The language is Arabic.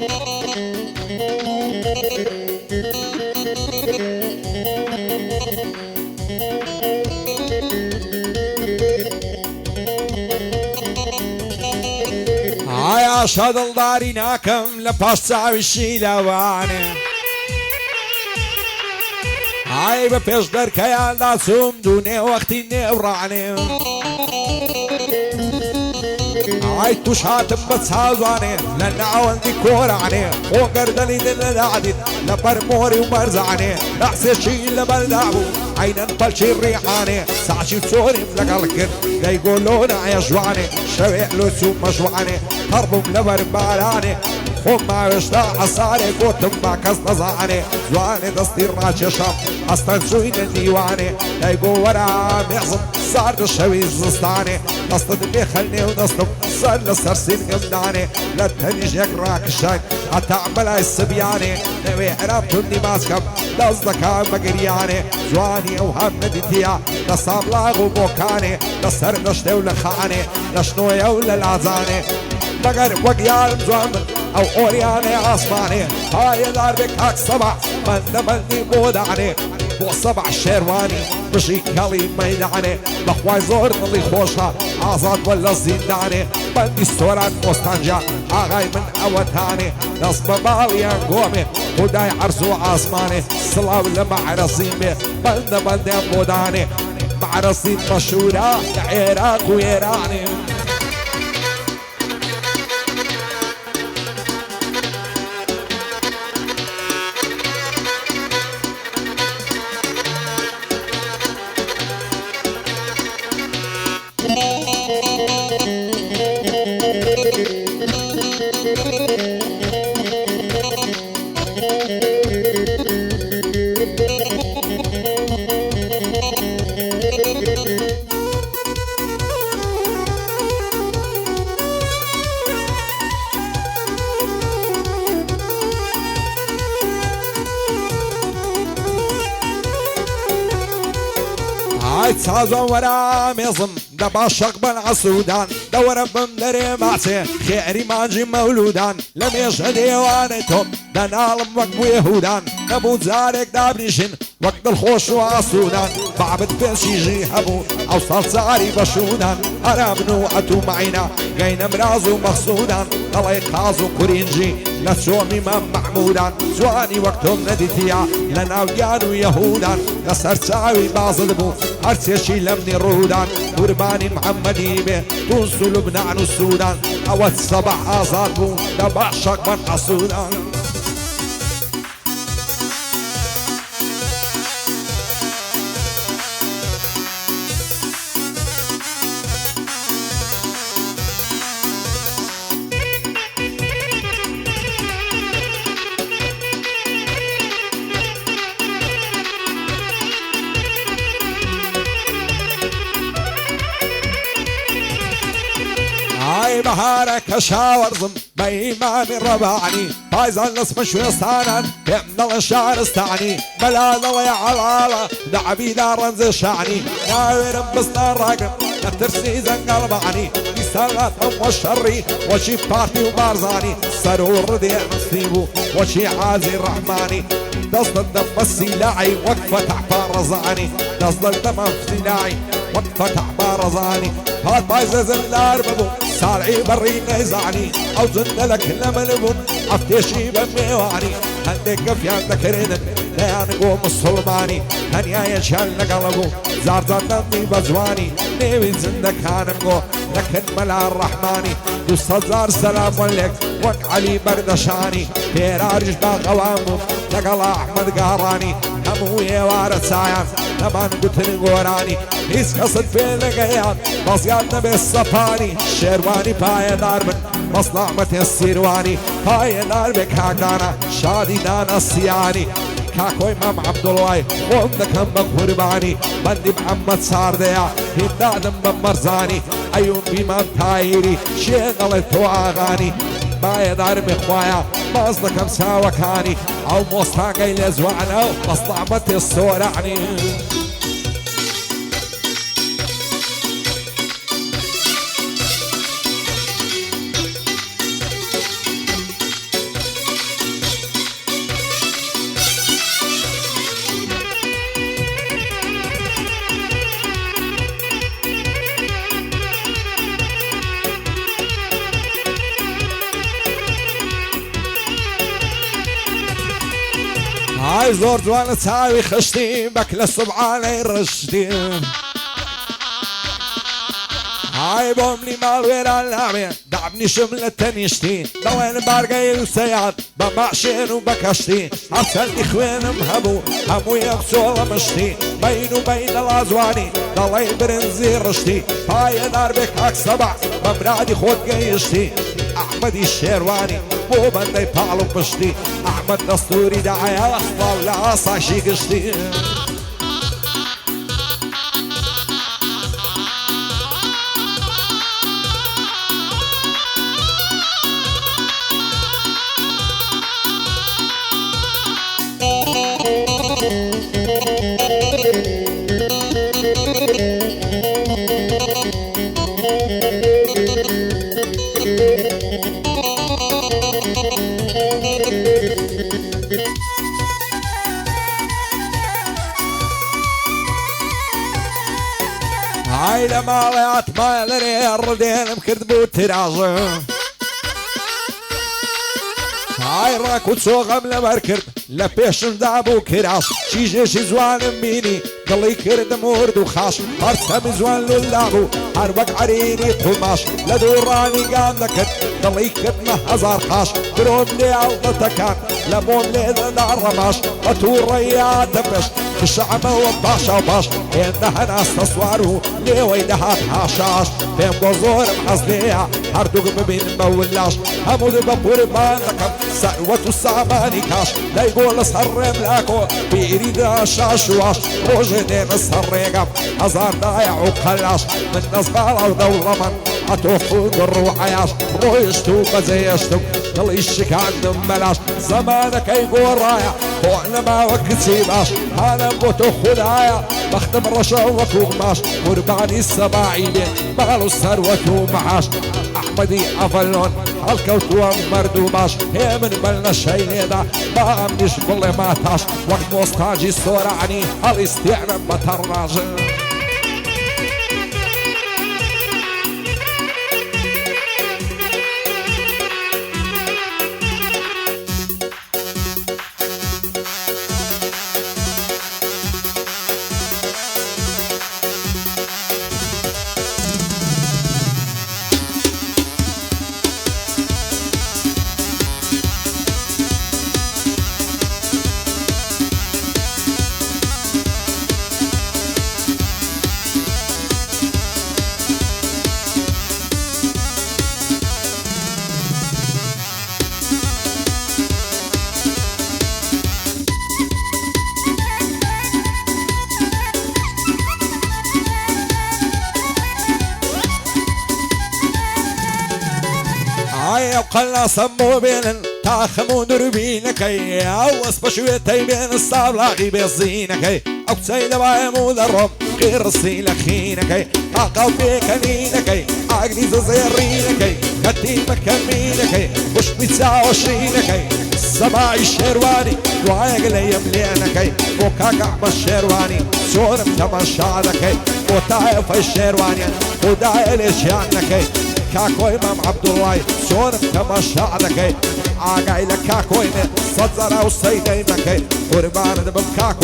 ئایا شەدڵداری ناکەم لە پاش چاوی شیلەوانێ ئای بە پێش دەرکەیاندا چووم دوونێ وەختی نێوڕانێ ئای توش هاتم بە چاوانێ لە ناوەندی کۆرانێ خۆ گەردەنی دل لەدادیت لە بەرمۆری و مەرزانێ دەحسێکی لە بەردا بوو عینەن پەلچی ڕیحانێ ساچی چۆریم لەگەڵ کرد دەیگۆلۆ نایە ژوانێ شەوێ لۆ چوو مەژوانێ هەڕبووم لەبەر بارانێ خۆم ماوێشتا حەسارێ گۆتم با کەس نەزانێ جوانێ دەستی ڕاکێشام هەستەن چووینە دیوانێ دەیگۆ وەرا مێزم ساردە شەوی زستانێ دەستت بێ خەلنێ و دەستم سەر لەسەر سینگمدانێ لە تەنیژێک ڕاکشەک هەتا بەلای سبیانێ نەوێ عێرام توندی ماچکەم دەست دەکام بەگریانێ جوانی ئەو هەم نەدیتیە لە سابلاغ و بۆکانێ لەسەر دەشتێ و لە خانێ لە شنۆیە و لە لازانێ مەگەر وەک یارم جوان من ئەو ئۆریانێ ئاسمانێ پایەدار بێ کاک سەبا بەندەبەندی بۆ دانێ بۆ سەبع شێروانی بژی کەڵی مەیدانێ بەخوای زۆر دڵی خۆشە ئازاد بۆ لە زیندانێ بەندی سۆران بۆستانجا ئاغای من ئەوەتانێ دەست بە باڵیان گۆمێ خودای عەرز و ئاسمانێ سڵاو لە مەعرەزیم بێ بەندەبەندیان بۆ دانێ مەعرەزیم مەشهورە لە عێراق و ئێرانێ سازۆ وەرە مێزم دە باشەق بن عەسوودان دەوەرە بم لەرێ ماچێ خێری مانجی مەولودان لە مێژە دێوانەی تۆم دەناڵم وەک بوێهودان نەبوو جارێک دابریژن وەک دڵخۆش و ئاسوودان بابت پێشیژی هەبوو ئەو ساڵ جاری بەشودان هەرابن و ئەتومعینە گەینە مراز و مەخسوودان دەڵێ قاز و قورینجی لە چۆمی مەم مەحمودان جوانی وەک تۆم نەدیتیە لە ناوگیان و یەهودان لەسەر چاوی بازت بوو هەرچێکی لەمنی ڕوودان قوربانی محەممەدی بێ تونس و لوبنان و سوودان ئەوەت سەبەح ئازاد بوو لە باشەق بەن عەسوودان ئای بەهارە کە شاوەرزم بە ئیمامی ڕەبانی پایزان لەسمە شوێستانان پێم دەڵێ شارستانی بەلا دەڵێ عەڵاڵە دەعەبیدا ڕەنجە شانی ناوێرم بستان ڕاگرم لە ترسی زەنگەڵ بەعانی دیساناتم وە شەڕی وەچی پارتی و بارزانی سەر و ڕدێ مستی بوو وەچی عازی ڕەحمانی دەستت دەمە سیلاعی وەک فەتح بارەزانی دەستت دەمە سیلاعی وەک فەتح بارەزانی هات پایزە زەندار ببوو ساڵعی بەڕی نەیزانی ئەو جندە لە کلەمە بوون ئەفتێشی بە میێوانی هەندێک گەفیان دەکردن دەیان بۆ مسڵمانی هەنیایەکیان لەگەڵە بوو زارجان دەمنی بە جوانی نێوی زندەکانم گۆ دەکرد مەلا ڕەحمانی 200,000 سەلام وەلێک وەک عەلی بەردەشانی پێراریش باقەوان بوو لەگەڵ ئەحمەد گاڕانی هەموو ئێوارە چایان نەمان گوتن گۆرانی هیچ کەست پێ نەگەیان بەزیان نەبێ سەپانی شێروانی پایەدار بن مەسلەحمەتێ سیروانی پایەدار بێ کاکانە شادی دانە سیانی کاکۆی مەم عەبدوڵڵای خۆم دەکەم بە قوربانی بەندی محەممەد چاردەیە هیچ دادم بە مەرزانی ئەیوم بیمان تایری شێ دەڵێ تۆ ئاغانی پایەدارم خوایە باز دەکەم چاوەکانی ئەو مۆستاگەی لێ جوانە و مەسلەحمەتێ سۆرانی هاي زۆر جوانە چاوی خشتی بەک لە سوبحانەی ڕشتی هاي بۆملی ماڵوێران نامێ دابنیشم لە تەنیشتی دەڵێن بارگەی وسەیان بە ماشێن و بە کەشتی هەرچەندی خوێنم هەبوو هەمووی ئەم چۆڵە مشتی بەین و بەین دەڵا جوانی دەڵێ برنجی ڕشتی پایەدار بێ کاک سەباح بە مرادی خۆت گەیشتی ئەحمەدی شێروانی بۆ بەندەی پاڵ و پشتی ئەحمەد دەستوری داعەیە باو لە ئاساشی گشتی هاي لماڵێ ئاتمای لەرێ ڕدێنم کرد بوو تراژە هاي ڕاک و چۆغەم لەبەر کرد لە پێشمدا بوو کراش چیژێکی جوانم بینی دڵی کردم ورد و خاش هەرچەمی جوان لولا بوو هەر وەک عەرینی قوماش لە دووڕانی گام دەکرد دڵی کردمە هەزار خاش درۆم لێ ئەڵدەتەکان لە بۆم لێ دەدا ڕەماش بە تووڕەیاتە پشت شعمەوە باشە و باش هێندە هەناستە سوار و لێوەی دەهات هاشاش پێم بۆ زۆرم حەز لێیە هەردووک ببینم بە ولاش هەموو بە قوربان دەکەم سەروەت و سامانی کاش دەیگۆ لە سەر ڕێم لاکۆ بیریدا شاش واش ڕۆژێ دێنە سەر ڕێگەم هەزار دایە و قەلاش من نەزباڵە و دەوڵەمەند هەتۆ خوگڕ و عەیاش ڕۆیشت و بەجێشتم دڵی شکاندم بەلاش زەمانەکەی گۆڕایە خۆ نەماوە کچی باش هانم بۆ تۆ خودایە بەختم ڕەشە وەکو ماش قوربانی سەباحی بێ ماڵ و سەروەت و مەعاش ئەحمەدی ئەڤەلۆن هەڵکەوتووە مەرد و باش هێ من بەل لە شەیلێدا با ئەمنیش بڵێ ماتاش وەک مۆستاجی سۆرانی هەڵیستێنم بە تەڕناژە قەلا سەمبۆ بێنن تا خەموو دووربینەکەی ئەو وەس بە شوێتەی بێنە سابلاغی بێزینەکەی ئەو کچەی لەبایم و دەڕۆم قیڕسی لە خینەکەی قاقاو پێکەنینەکەی ئاگری زەزێڕینەکەی کەتی بەکەمینەکەی خوشتی چاوەشینەکەی سەباحی شێروانی دوایەک لە یەملێنەکەی بۆ کاک ئەحمەد شێروانی چۆنم تەماشا دەکەی بۆ تایەفەی شێروانیان خودایە لێچیان نەکەی کاکۆی مام عەبدوڵڵای چۆنم تەماشا دەکەی ئاگای لە کاکۆینێ سەد زەرا و سەیدەی نەکەی قوربانت بم کاکۆ